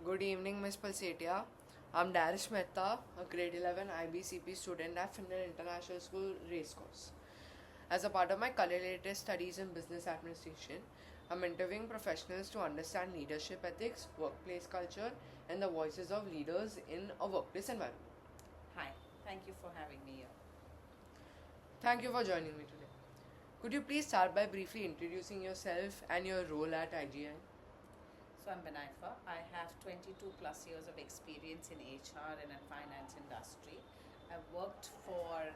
Good evening, Ms. Palsetia. I'm Darish Mehta, a grade 11 IBCP student at Finland International School Racecourse. As a part of my career-related studies in business administration, I'm interviewing professionals to understand leadership ethics, workplace culture, and the voices of leaders in a workplace environment. Hi, thank you for having me here. Thank you for joining me today. Could you please start by briefly introducing yourself and your role at IGI? So I'm Benaifer. I have 22 plus years of experience in HR and in finance industry. I've worked for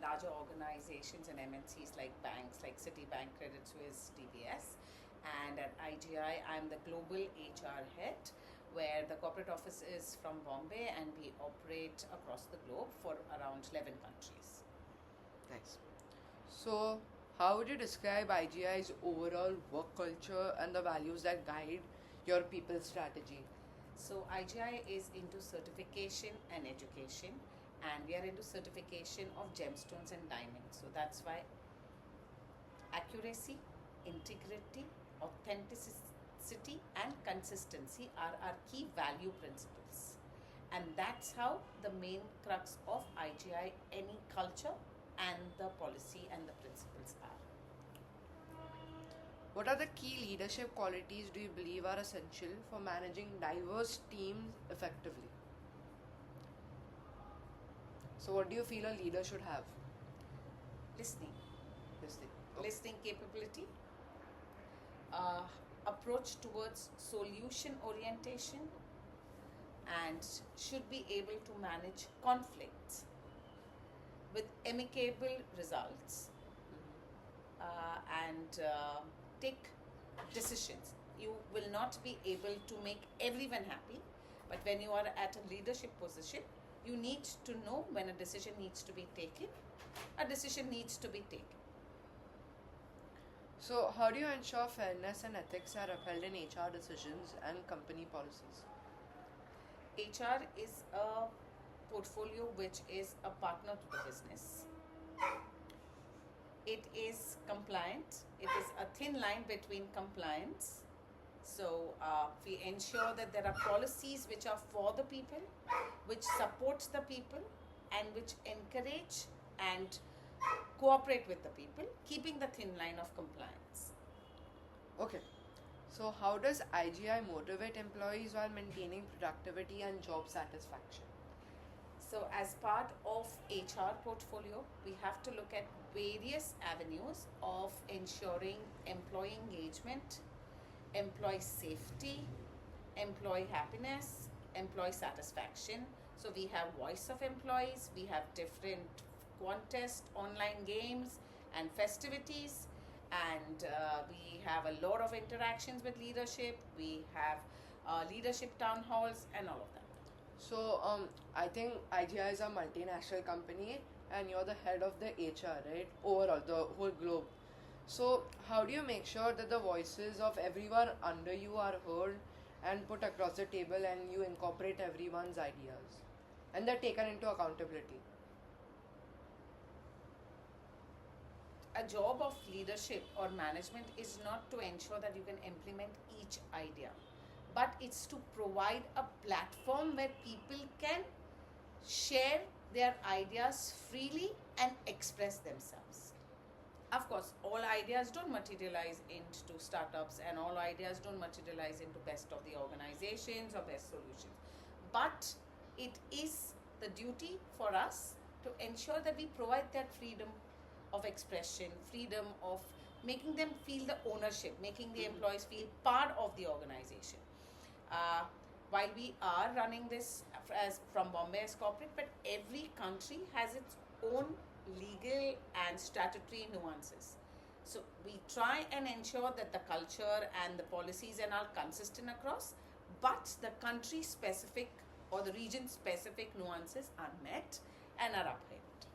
larger organizations and MNCs like banks like Citibank, Credit Suisse, DBS. And at IGI, I'm the global HR head, where the corporate office is from Bombay and we operate across the globe for around 11 countries. Nice. So, how would you describe IGI's overall work culture and the values that guide your people strategy? So IGI is into certification and education, and we are into certification of gemstones and diamonds. So that's why accuracy, integrity, authenticity and consistency are our key value principles. And that's how the main crux of IGI, any culture and the policy and the principles are. What are the key leadership qualities do you believe are essential for managing diverse teams effectively? So, what do you feel a leader should have? Listening. Listening. Listening capability, approach towards solution orientation, and should be able to manage conflicts with amicable results, and take decisions. You will not be able to make everyone happy, but when you are at a leadership position, you need to know when a decision needs to be taken. A decision needs to be taken. So, how do you ensure fairness and ethics are upheld in HR decisions and company policies? HR is a portfolio which is a partner to the business. It is compliant. It is a thin line between compliance. So we ensure that there are policies which are for the people, which support the people, and which encourage and cooperate with the people, keeping the thin line of compliance. Okay. So, how does IGI motivate employees while maintaining productivity and job satisfaction? So as part of HR portfolio, we have to look at various avenues of ensuring employee engagement, employee safety, employee happiness, employee satisfaction. So we have voice of employees, we have different contests, online games and festivities, and we have a lot of interactions with leadership. We have leadership town halls and all of that. So, I think IGI is a multinational company and you're the head of the HR, right? Overall, the whole globe. So, how do you make sure that the voices of everyone under you are heard and put across the table and you incorporate everyone's ideas and they're taken into accountability? A job of leadership or management is not to ensure that you can implement each idea, but it's to provide a platform where people can share their ideas freely and express themselves. Of course, all ideas don't materialize into startups and all ideas don't materialize into best of the organizations or best solutions. But it is the duty for us to ensure that we provide that freedom of expression, freedom of making them feel the ownership, making the employees feel part of the organization. While we are running this as from Bombay as corporate, but every country has its own legal and statutory nuances. So we try and ensure that the culture and the policies and are consistent across, but the country specific or the region specific nuances are met and are upheld.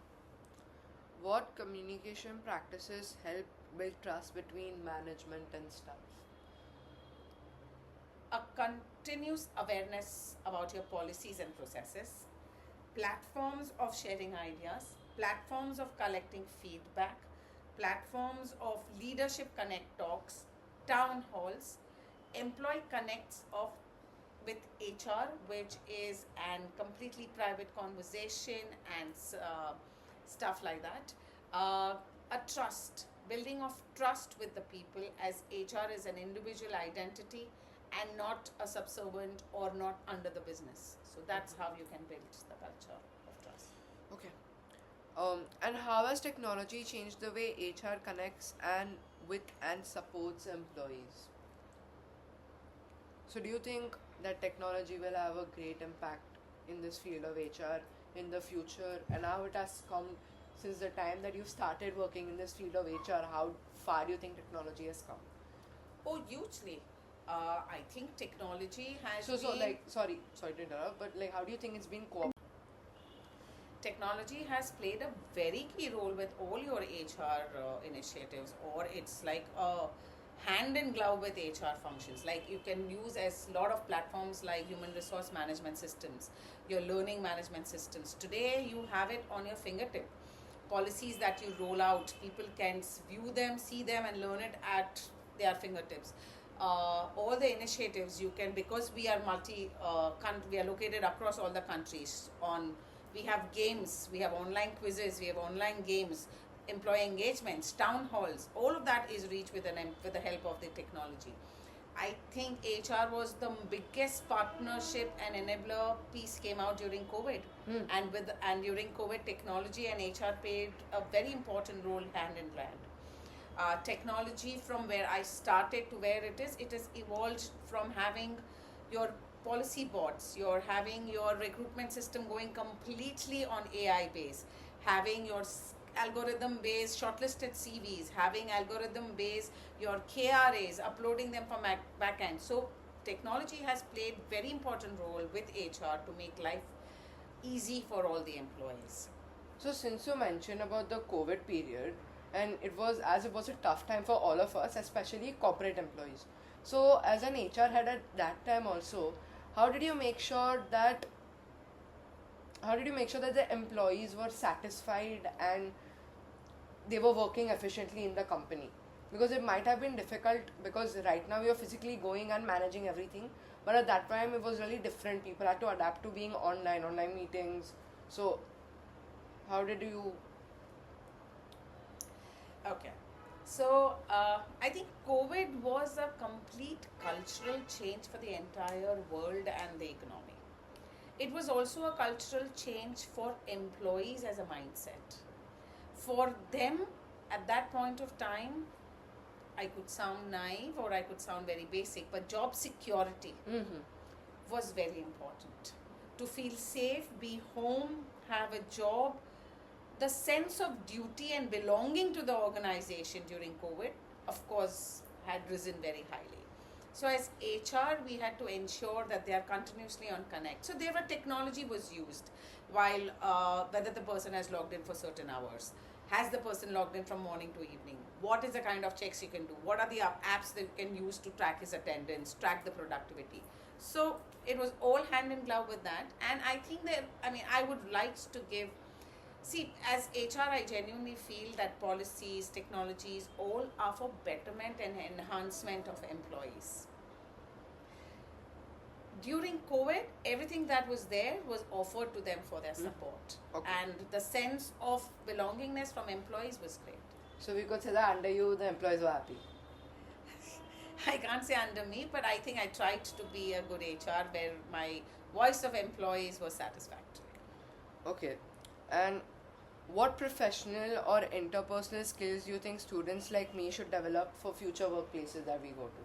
What communication practices help build trust between management and staff? A continuous awareness about your policies and processes, platforms of sharing ideas, platforms of collecting feedback, platforms of leadership connect talks, town halls, employee connects of with HR, which is an completely private conversation and stuff like that. A trust, building of trust with the people, as HR is an individual identity and not a subservient or not under the business. So that's how you can build the culture of trust. Okay. And how has technology changed the way HR connects and supports employees? So do you think that technology will have a great impact in this field of HR in the future, and how it has come since the time that you've started working in this field of HR? How far do you think technology has come? Oh, hugely. I think technology has So been... like, sorry to interrupt, but like, how do you think it's been Technology has played a very key role with all your HR initiatives, or it's like a hand in glove with HR functions. Like you can use as lot of platforms like human resource management systems, your learning management systems. Today you have it on your fingertip. Policies that you roll out, people can view them, see them, and learn it at their fingertips. All the initiatives you can, because we are we are located across all the countries. We have games, we have online quizzes, we have online games, employee engagements, town halls. All of that is reached with the help of the technology. I think HR was the biggest partnership and enabler piece came out during COVID, and during COVID, technology and HR played a very important role hand in hand. Technology, from where I started to where it is evolved from having your policy boards, you're having your recruitment system going completely on AI base, having your algorithm based shortlisted CVs, having algorithm based your KRAs, uploading them from backend. So technology has played very important role with HR to make life easy for all the employees. So since you mentioned about the COVID period, and it was a tough time for all of us, especially corporate employees. So as an HR head at that time also, how did you make sure that the employees were satisfied and they were working efficiently in the company? Because it might have been difficult, because right now you're physically going and managing everything, but at that time it was really different. People had to adapt to being online meetings. So how did you... Okay. So I think COVID was a complete cultural change for the entire world and the economy. It was also a cultural change for employees as a mindset. For them, at that point of time, I could sound naive or I could sound very basic, but job security was very important. To feel safe, be home, have a job, the sense of duty and belonging to the organization during COVID, of course, had risen very highly. So as HR, we had to ensure that they are continuously on connect. So there were technology was used while whether the person has logged in for certain hours. Has the person logged in from morning to evening? What is the kind of checks you can do? What are the apps that you can use to track his attendance, track the productivity? So it was all hand in glove with that. And I think that, I would like to give... See, as HR, I genuinely feel that policies, technologies, all are for betterment and enhancement of employees. During COVID, everything that was there was offered to them for their support. Okay. And the sense of belongingness from employees was great. So we could say that under you, the employees were happy. I can't say under me, but I think I tried to be a good HR where my voice of employees was satisfactory. Okay. And what professional or interpersonal skills do you think students like me should develop for future workplaces that we go to?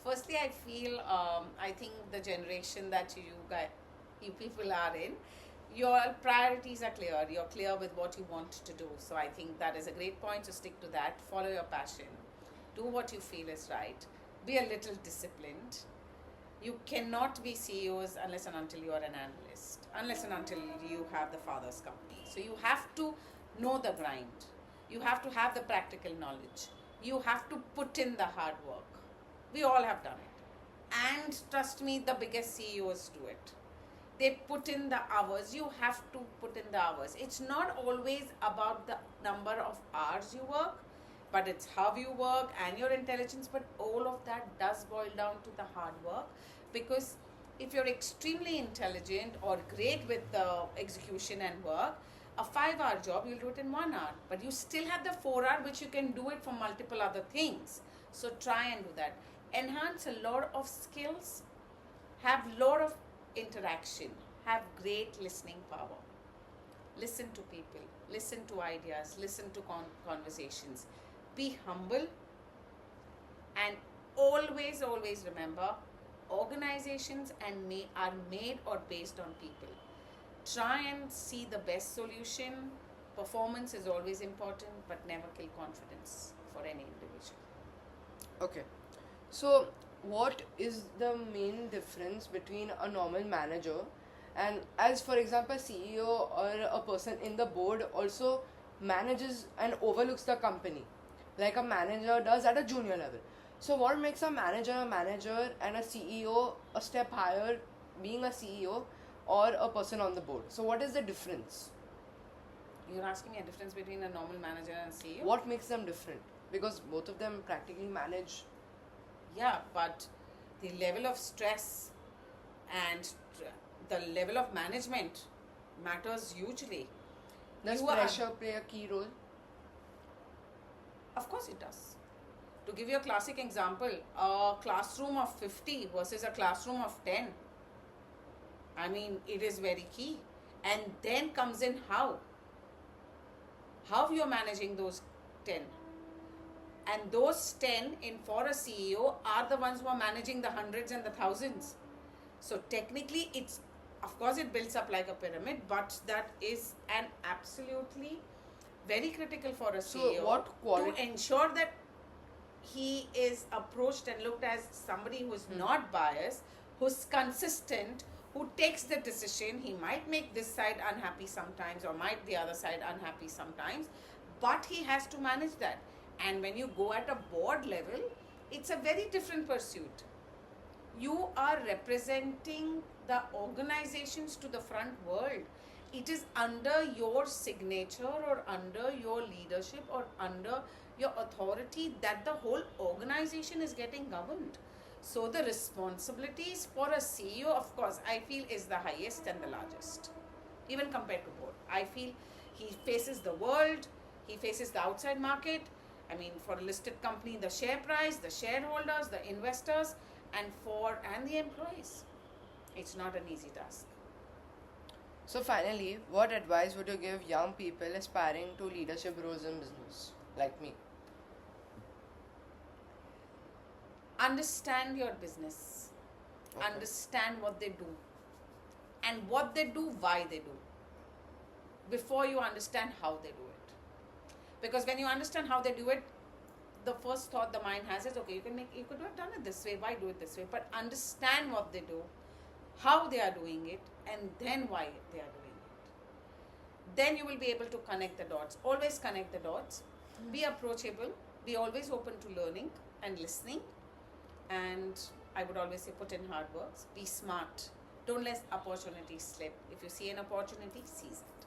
Firstly, I feel, I think the generation that you people are in, your priorities are clear. You're clear with what you want to do. So I think that is a great point to stick to that. Follow your passion. Do what you feel is right. Be a little disciplined. You cannot be CEOs unless and until you are an analyst, unless and until you have the father's company. So you have to know the grind. You have to have the practical knowledge. You have to put in the hard work. We all have done it. And trust me, the biggest CEOs do it. They put in the hours. You have to put in the hours. It's not always about the number of hours you work. but it's how you work and your intelligence. But all of that does boil down to the hard work, because if you're extremely intelligent or great with execution and work, a 5-hour job you'll do it in 1 hour, but you still have the 4 hour which you can do it for multiple other things. So try and do that. Enhance a lot of skills, have lot of interaction, have great listening power. Listen to people, listen to ideas, listen to conversations. Be humble, and always remember, organizations are made or based on people. Try and see the best solution. Performance is always important, but never kill confidence for any individual. Okay. So, what is the main difference between a normal manager and, as for example, CEO or a person in the board also manages and overlooks the company, like a manager does at a junior level? So, what makes a manager and a CEO a step higher, being a CEO or a person on the board? So, what is the difference? You're asking a difference between a normal manager and CEO? What makes them different? Because both of them practically manage. Yeah, but the level of stress and the level of management matters hugely. Does pressure play a key role? Of course it does. To give you a classic example, a classroom of 50 versus a classroom of 10. I mean, it is very key. And then comes in how you're managing those 10. And those 10 for a CEO are the ones who are managing the hundreds and the thousands. So technically it's, of course it builds up like a pyramid, but that is an absolutely very critical for a CEO to ensure that he is approached and looked as somebody who is not biased, who's consistent, who takes the decision. He might make this side unhappy sometimes or might the other side unhappy sometimes, but he has to manage that. And when you go at a board level, it's a very different pursuit. You are representing the organizations to the front world. It is under your signature or under your leadership or under your authority that the whole organization is getting governed. So the responsibilities for a CEO, of course, I feel is the highest and the largest, even compared to board. I feel he faces the world, he faces the outside market. I mean, for a listed company, the share price, the shareholders, the investors, and the employees. It's not an easy task. So finally, what advice would you give young people aspiring to leadership roles in business, like me? Understand your business. Okay. Understand what they do. And what they do, why they do. Before you understand how they do it. Because when you understand how they do it, the first thought the mind has is, okay, you could have done it this way, why do it this way? But understand what they do, how they are doing it, and then why they are doing it. Then you will be able to connect the dots. Always connect the dots. Be approachable. Be always open to learning and listening. And I would always say, put in hard work. Be smart. Don't let opportunities slip. If you see an opportunity, seize it.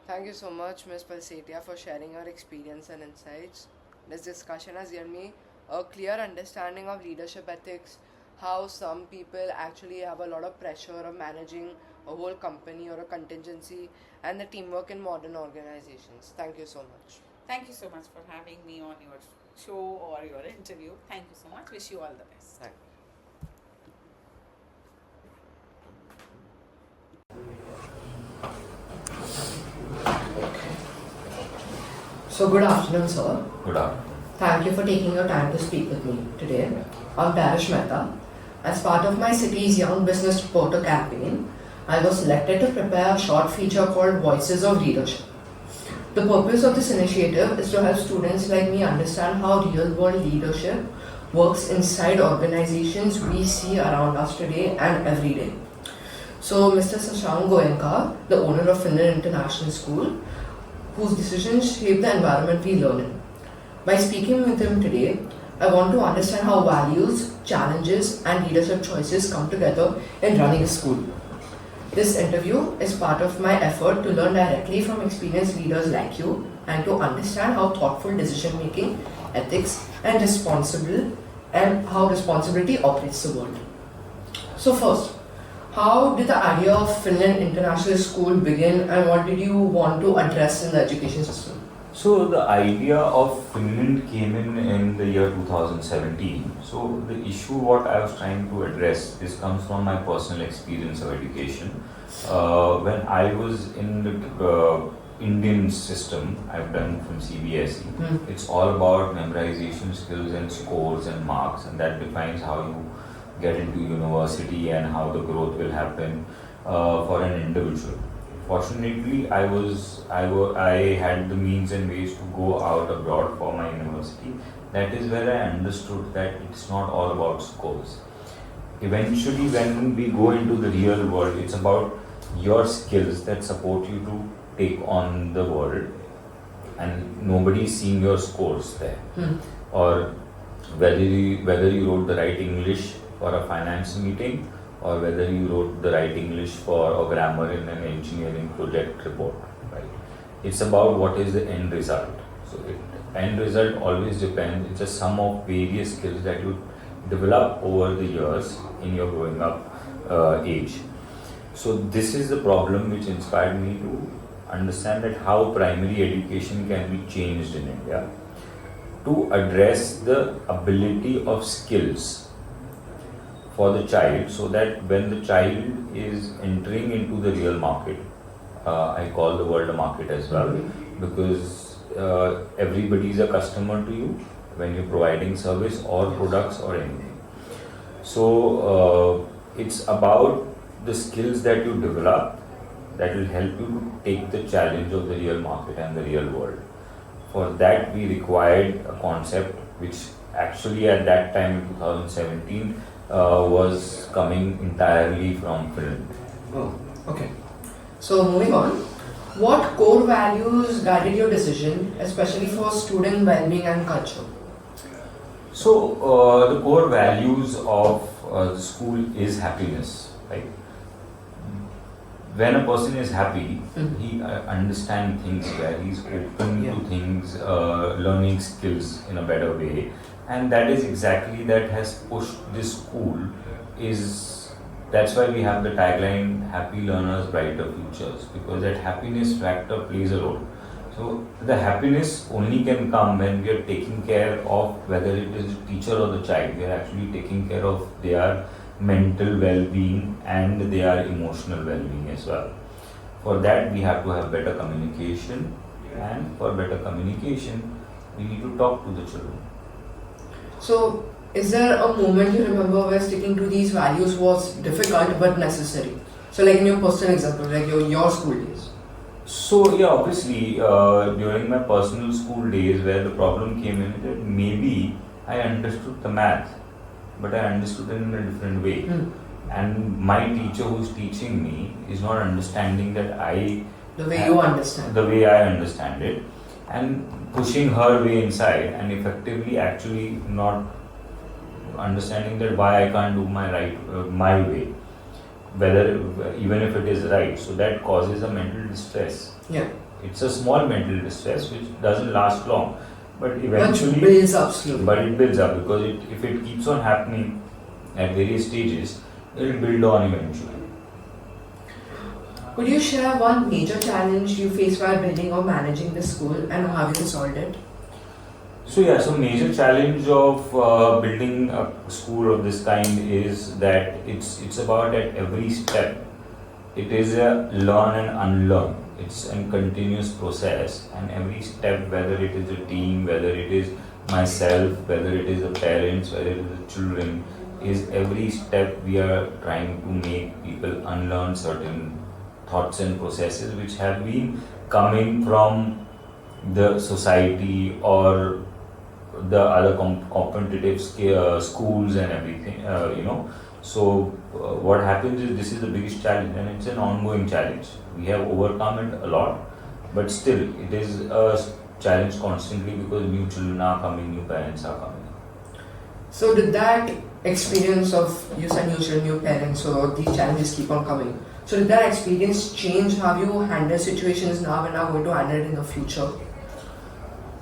Thank you so much, Ms. Palsetia, for sharing your experience and insights. This discussion has given me a clear understanding of leadership ethics, how some people actually have a lot of pressure of managing a whole company or a contingency, and the teamwork in modern organizations. Thank you so much. Thank you so much for having me on your show or your interview. Thank you so much. Wish you all the best. Thank you. So good afternoon, sir. Good afternoon. Thank you for taking your time to speak with me today. I'm Benaifer Palsetia. As part of my city's Young Business Reporter campaign, I was selected to prepare a short feature called Voices of Leadership. The purpose of this initiative is to help students like me understand how real-world leadership works inside organizations we see around us today and every day. So, Mr. Shashank Goenka, the owner of Finland International School, whose decisions shape the environment we learn in. By speaking with him today, I want to understand how values, challenges, and leadership choices come together in running a school. This interview is part of my effort to learn directly from experienced leaders like you and to understand how thoughtful decision making, ethics, and how responsibility operates the world. So first, how did the idea of Finland International School begin, and what did you want to address in the education system? So the idea of Finland came in the year 2017. So the issue what I was trying to address, this comes from my personal experience of education. When I was in the Indian system, I've done from CBSE. It's all about memorization skills and scores and marks, and that defines how you get into university and how the growth will happen for an individual. Fortunately, I had the means and ways to go out abroad for my university. That is where I understood that it's not all about scores. Eventually, when we go into the real world, it's about your skills that support you to take on the world, and nobody is seeing your scores there, or whether you wrote the right English for a finance meeting, or whether you wrote the right English for a grammar in an engineering project report, right? It's about what is the end result. So end result always depends. It's a sum of various skills that you develop over the years in your growing up age. So this is the problem which inspired me to understand that how primary education can be changed in India to address the ability of skills for the child, so that when the child is entering into the real market, I call the world a market as well, because everybody is a customer to you when you're providing service or products or anything. So it's about the skills that you develop that will help you to take the challenge of the real market and the real world. For that, we required a concept which actually at that time in 2017 was coming entirely from Finland. Oh, okay. So moving on, what core values guided your decision, especially for student well-being and culture? So the core values of the school is happiness, right? When a person is happy, he understands things where he's open to things, learning skills in a better way, and that is exactly that has pushed this school. That's why we have the tagline "Happy Learners, Brighter Futures," because that happiness factor plays a role. So the happiness only can come when we are taking care of, whether it is the teacher or the child, we are actually taking care of their mental well-being and their emotional well-being as well. For that, we have to have better communication, and for better communication, we need to talk to the children. So, is there a moment you remember where sticking to these values was difficult but necessary? So, like in your personal example, like your school days. So yeah, obviously, during my personal school days, where the problem came in, that maybe I understood the math, but I understood it in a different way. And my teacher who's teaching me is not understanding that the way you understand. The way I understand it, and pushing her way inside, and effectively actually not understanding that why I can't do my way, whether even if it is right. So that causes a mental distress. Yeah. It's a small mental distress which doesn't last long, but eventually it builds up slowly. But it builds up, because if it keeps on happening at various stages, it will build on eventually. Could you share one major challenge you faced while building or managing the school, and how you solved it? So major challenge of building a school of this kind is that it's about at every step. It is a learn and unlearn. It's a continuous process, and every step, whether it is a team, whether it is myself, whether it is the parents, whether it is the children, is every step we are trying to make people unlearn certain thoughts and processes which have been coming from the society or the other competitive schools and everything, So what happens is, this is the biggest challenge, and it's an ongoing challenge. We have overcome it a lot, but still it is a challenge constantly, because new children are coming, new parents are coming. So did that experience of you said new children, new parents, so these challenges keep on coming. So did that experience change how you handle situations now and are going to handle it in the future?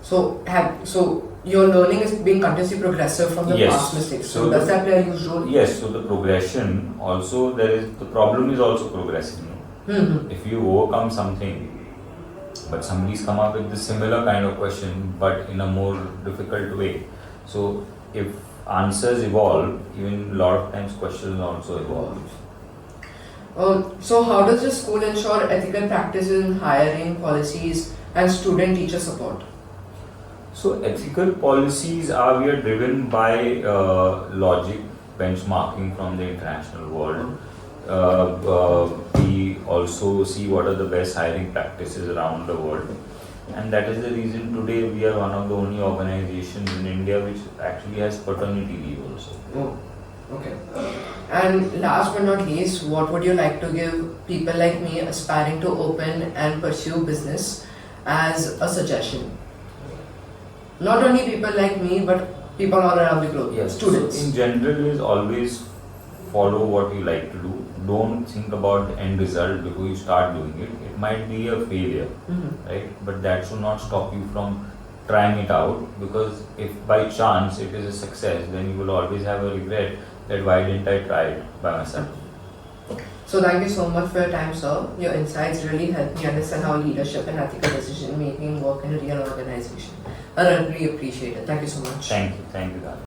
So your learning is being continuously progressive from the Yes. past mistakes. So So does that play a huge role? Yes, so the progression also, the problem is also progressing. Mm-hmm. If you overcome something, but somebody's come up with the similar kind of question, but in a more difficult way. So if answers evolve, even a lot of times questions also evolve. So how does the school ensure ethical practices in hiring, policies, and student-teacher support? So ethical policies we are driven by logic, benchmarking from the international world. We also see what are the best hiring practices around the world, and that is the reason today we are one of the only organizations in India which actually has paternity leave also. Oh, okay. And last but not least, what would you like to give people like me aspiring to open and pursue business as a suggestion? Not only people like me, but people all around the globe, Yes. students. So in general, is always follow what you like to do. Don't think about the end result before you start doing it. It might be a failure, right? But that should not stop you from trying it out, because if by chance it is a success, then you will always have a regret that why didn't I try it by myself. So thank you so much for your time, sir. Your insights really helped me understand how leadership and ethical decision making work in a real organization. I really appreciate it. Thank you so much. Thank you, Dad.